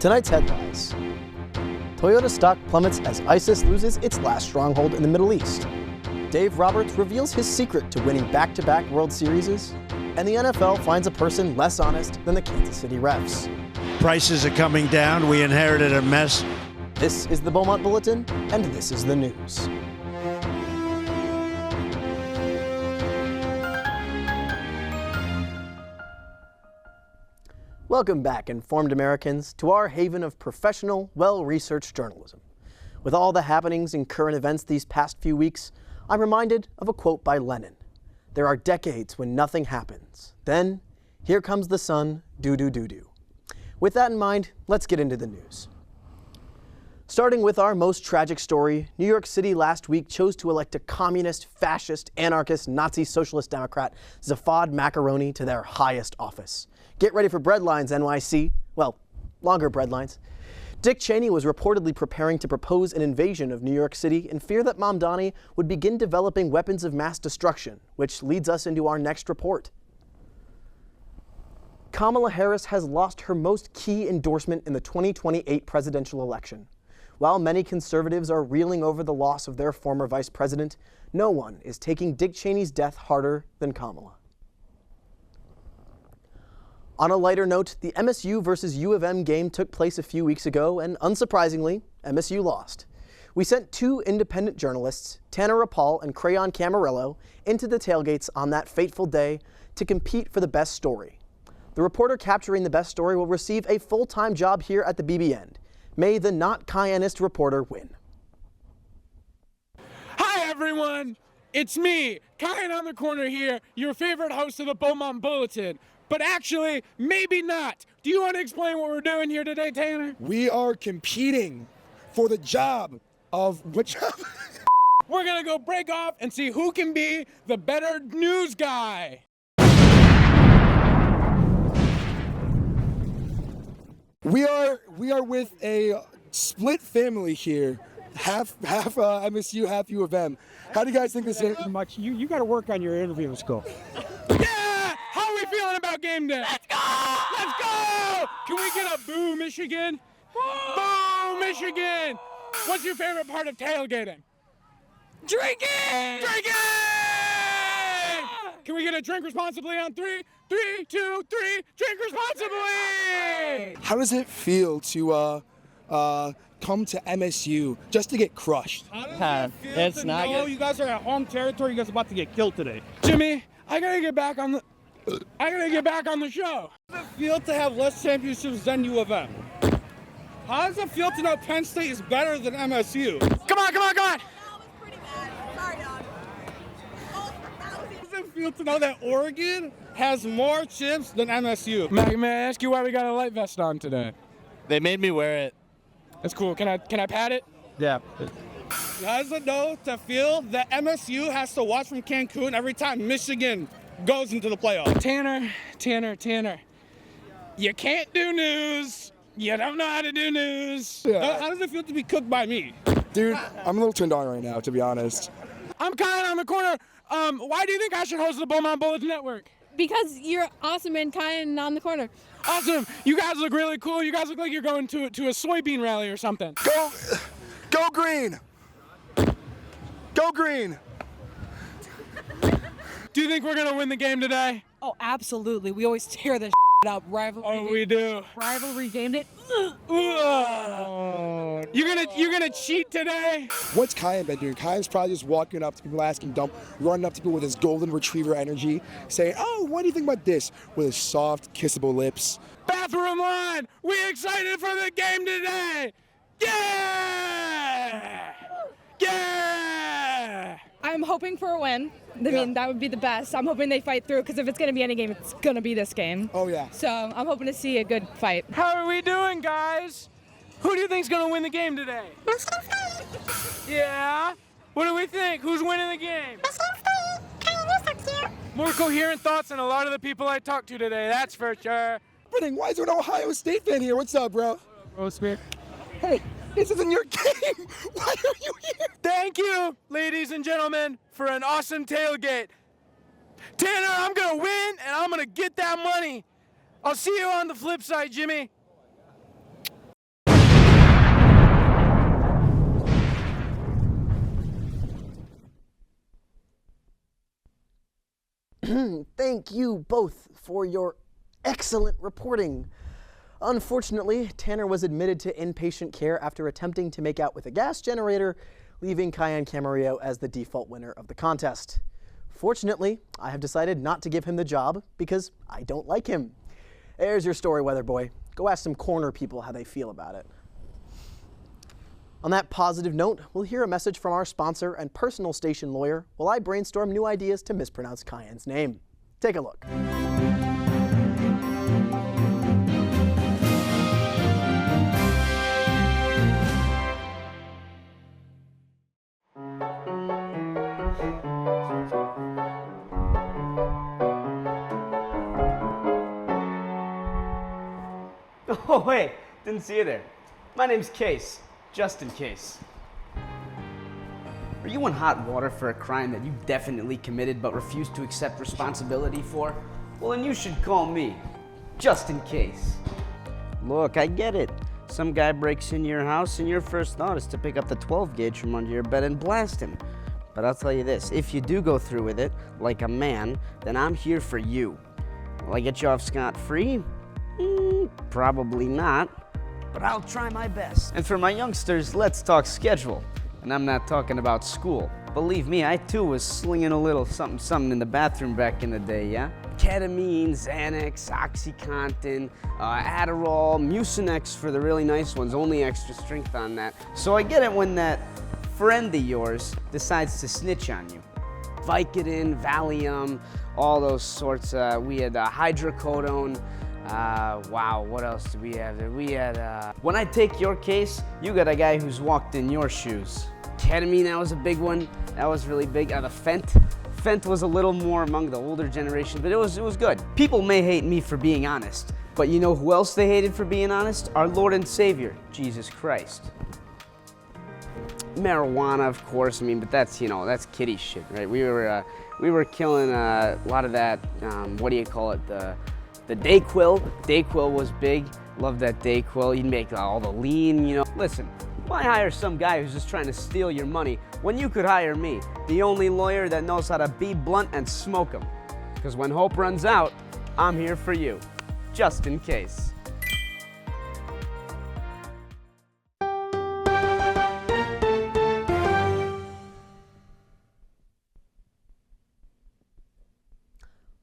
Tonight's headlines. Toyota stock plummets as ISIS loses its last stronghold in the Middle East. Dave Roberts reveals his secret to winning back-to-back World Series. And the NFL finds a person less honest than the Kansas City refs. Prices are coming down. We inherited a mess. This is the Beaumont Bulletin, and this is the news. Welcome back, informed Americans, to our haven of professional, well-researched journalism. With all the happenings in current events these past few weeks, I'm reminded of a quote by Lenin. There are decades when nothing happens. Then, here comes the sun, doo-doo-doo-doo. With that in mind, let's get into the news. Starting with our most tragic story, New York City last week chose to elect a communist, fascist, anarchist, Nazi socialist Democrat, Zaphod Macaroni, to their highest office. Get ready for breadlines, NYC. Well, longer breadlines. Dick Cheney was reportedly preparing to propose an invasion of New York City in fear that Mamdani would begin developing weapons of mass destruction, which leads us into our next report. Kamala Harris has lost her most key endorsement in the 2028 presidential election. While many conservatives are reeling over the loss of their former vice president, no one is taking Dick Cheney's death harder than Kamala. On a lighter note, the MSU versus U of M game took place a few weeks ago, and unsurprisingly, MSU lost. We sent two independent journalists, Tanner Rapal and Crayon Camarillo, into the tailgates on that fateful day to compete for the best story. The reporter capturing the best story will receive a full-time job here at the BBN. May the not Cayennist reporter win. Hi everyone, it's me, Cayenne on the corner here, your favorite host of the Beaumont Bulletin. But actually, maybe not. Do you want to explain what we're doing here today, Tanner? We are competing for the job of what job? We're gonna go break off and see who can be the better news guy. We are with a split family here, half MSU, half U of M. How do you guys think this is? You got to work on your interview skill. Yeah! How are we feeling about game day? Let's go! Let's go! Can we get a boo, Michigan? Boo, Michigan! What's your favorite part of tailgating? Drinking! Drinking! Can we get a drink responsibly on 3? 3, 2, 3, drink responsibly! How does it feel to come to MSU just to get crushed? It's not good. You guys are at home territory. You guys are about to get killed today. Jimmy, I gotta get back on the show. How does it feel to have less championships than U of M? How does it feel to know Penn State is better than MSU? Come on! That was pretty bad. Sorry, dog. How does it feel to know that Oregon has more chips than MSU? May I ask you why we got a light vest on today? They made me wear it. That's cool. Can I pat it? Yeah. How does it know to feel that MSU has to watch from Cancun every time Michigan goes into the playoffs? Tanner. You can't do news. You don't know how to do news. Yeah. How does it feel to be cooked by me? Dude, I'm a little turned on right now, to be honest. I'm Kyle on the corner. Why do you think I should host the Beaumont Bulletin Network? Because you're awesome and kind on the corner. Awesome. You guys look really cool. You guys look like you're going to a soybean rally or something. Go green! Go green! Do you think we're going to win the game today? Oh, absolutely. We always tear the up. Oh, we do. Rivalry gamed it. You're gonna cheat today? What's Cayenne been doing? Cayenne's probably just walking up to people asking dumb, running up to people with his golden retriever energy, saying, "Oh, what do you think about this?" with his soft, kissable lips. Bathroom line! We excited for the game today! Yeah! Yeah! I'm hoping for a win. I mean, that would be the best. I'm hoping they fight through, because if it's going to be any game, it's going to be this game. Oh, yeah. So I'm hoping to see a good fight. How are we doing, guys? Who do you think's going to win the game today? Yeah? What do we think? Who's winning the game? More coherent thoughts than a lot of the people I talked to today, that's for sure. Why is there an Ohio State fan here? What's up, bro? Oh, Spirit. Hey, this isn't your game. Why are you here? Thank you, ladies and gentlemen, for an awesome tailgate. Tanner, I'm going to win, and I'm going to get that money. I'll see you on the flip side, Jimmy. Thank you both for your excellent reporting. Unfortunately, Tanner was admitted to inpatient care after attempting to make out with a gas generator, leaving Cayenne Camarillo as the default winner of the contest. Fortunately, I have decided not to give him the job because I don't like him. There's your story, Weather Boy. Go ask some corner people how they feel about it. On that positive note, we'll hear a message from our sponsor and personal station lawyer while I brainstorm new ideas to mispronounce Cayenne's name. Take a look. Oh, hey, didn't see you there. My name's Case, just in case. Are you in hot water for a crime that you definitely committed but refused to accept responsibility for? Well, then you should call me, just in case. Look, I get it. Some guy breaks into your house and your first thought is to pick up the 12 gauge from under your bed and blast him. But I'll tell you this, if you do go through with it, like a man, then I'm here for you. Will I get you off scot-free? Probably not, but I'll try my best. And for my youngsters, let's talk schedule. And I'm not talking about school. Believe me, I too was slinging a little something in the bathroom back in the day, yeah? Ketamine, Xanax, OxyContin, Adderall, Mucinex for the really nice ones, only extra strength on that. So I get it when that friend of yours decides to snitch on you. Vicodin, Valium, all those sorts. We had hydrocodone. Wow, what else do we have there? We had, when I take your case, you got a guy who's walked in your shoes. Ketamine, that was a big one. That was really big. The Fent was a little more among the older generation, but it was good. People may hate me for being honest, but you know who else they hated for being honest? Our Lord and Savior, Jesus Christ. Marijuana, of course, but that's, that's kiddie shit, right? We were killing a lot of that, what do you call it, the Dayquil. Dayquil was big. Love that Dayquil. You'd make all the lean, Listen, why hire some guy who's just trying to steal your money when you could hire me, the only lawyer that knows how to be blunt and smoke them? Because when hope runs out, I'm here for you, just in case.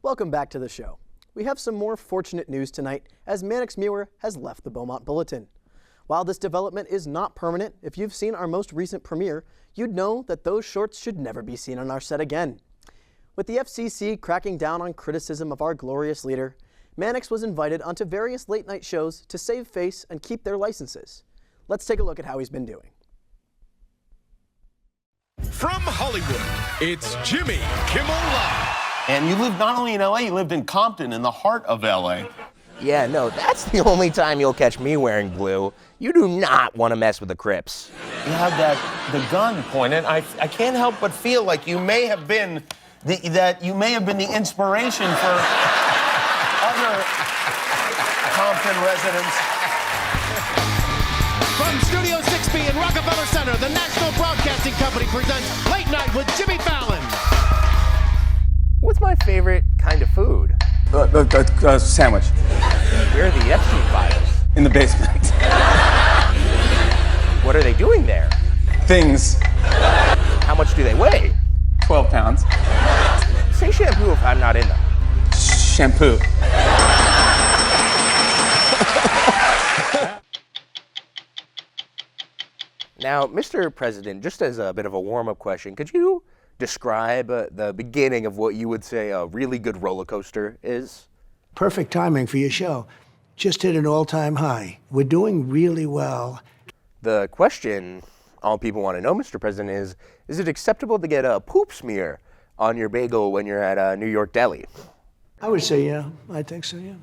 Welcome back to the show. We have some more fortunate news tonight as Mannix Muir has left the Beaumont Bulletin. While this development is not permanent, if you've seen our most recent premiere, you'd know that those shorts should never be seen on our set again. With the FCC cracking down on criticism of our glorious leader, Mannix was invited onto various late-night shows to save face and keep their licenses. Let's take a look at how he's been doing. From Hollywood, it's Jimmy Kimmel Live. And you lived not only in LA, you lived in Compton, in the heart of LA. Yeah, no, that's the only time you'll catch me wearing blue. You do not want to mess with the Crips. You had the gun pointed. I can't help but feel like you may have been the inspiration for other Compton residents. From Studio 6B in Rockefeller Center, the National Broadcasting Company presents Late Night with Jimmy Fallon. What's my favorite kind of food? Sandwich. Where are the Epstein files? In the basement. What are they doing there? Things. How much do they weigh? 12 pounds. Say shampoo if I'm not in them. Shampoo. Now, Mr. President, just as a bit of a warm-up question, could you describe the beginning of what you would say a really good roller coaster is? Perfect timing for your show. Just hit an all-time high. We're doing really well. The question all people want to know, Mr. President, is it acceptable to get a poop smear on your bagel when you're at a New York deli? I would say yeah. I think so, yeah.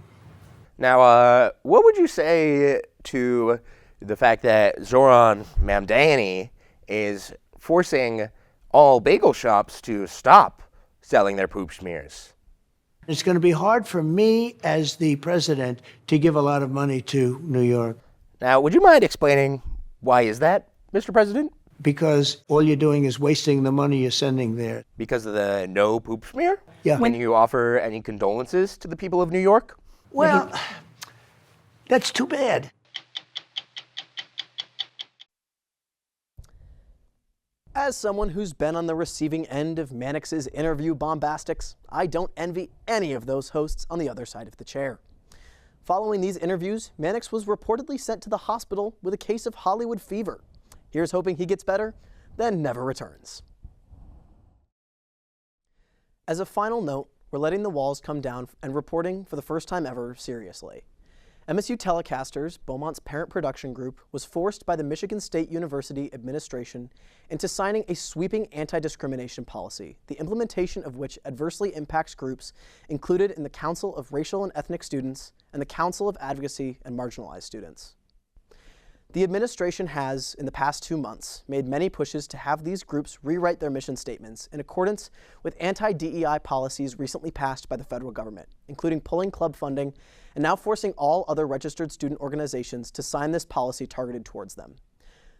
Now, what would you say to the fact that Zoran Mamdani is forcing all bagel shops to stop selling their poop smears? It's going to be hard for me as the president to give a lot of money to New York. Now, would you mind explaining why is that, Mr. President? because all you're doing is wasting the money you're sending there. Because of the no poop smear? Yeah. Can you offer any condolences to the people of New York? Well, that's too bad. As someone who's been on the receiving end of Mannix's interview bombastics, I don't envy any of those hosts on the other side of the chair. Following these interviews, Mannix was reportedly sent to the hospital with a case of Hollywood fever. Here's hoping he gets better, then never returns. As a final note, we're letting the walls come down and reporting for the first time ever seriously. MSU Telecasters, Beaumont's parent production group, was forced by the Michigan State University administration into signing a sweeping anti-discrimination policy, the implementation of which adversely impacts groups included in the Council of Racial and Ethnic Students and the Council of Advocacy and Marginalized Students. The administration has, in the past 2 months, made many pushes to have these groups rewrite their mission statements in accordance with anti-DEI policies recently passed by the federal government, including pulling club funding and now forcing all other registered student organizations to sign this policy targeted towards them.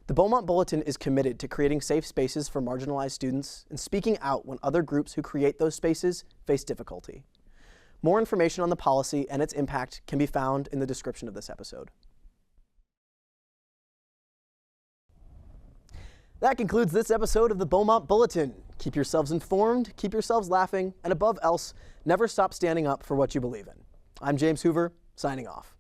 The Beaumont Bulletin is committed to creating safe spaces for marginalized students and speaking out when other groups who create those spaces face difficulty. More information on the policy and its impact can be found in the description of this episode. That concludes this episode of the Beaumont Bulletin. Keep yourselves informed, keep yourselves laughing, and above else, never stop standing up for what you believe in. I'm James Hoover, signing off.